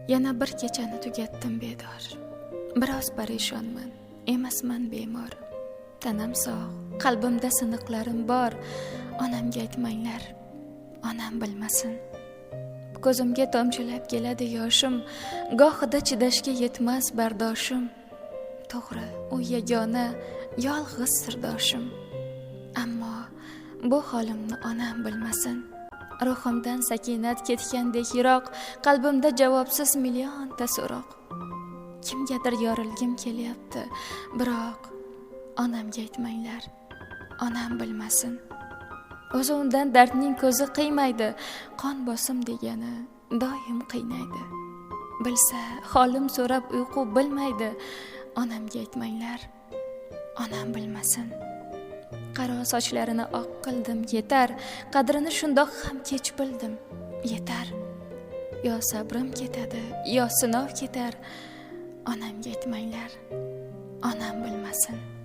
Yana bir kechani tugatdim bedor. Biroz parishonman, emasman bemor. Tanam sog', qalbimda siniqlarim bor. Onamga aytmanglar, onam bilmasin. Ko'zimga tomchilab keladi yoshim, gohida chidashga yetmas bardoshim. To'g'ri, u yagona, yolg'iz sirdoshim. Ammo bu holimni onam bilmasin. Ruhimdan sakinat ketgandek yiroq, qalbimda javobsiz millionta so'roq. Kimgadir yorilgim kelyapti, biroq onamga aytmanglar, onam bilmasin. O'zi undan dardning ko'zi qiymaydi, qon bosim degani doim qiynaydi. Bilsa, holim so'rab uyqu bilmaydi, onamga aytmanglar, onam bilmasin. Qaro sochlarini oq qildim, yetar, qadrini shundoq ham kech bildim, yetar. Yo sabrim ketadi, yo sinov ketar, onamga aytmanglar, onam bilmasin.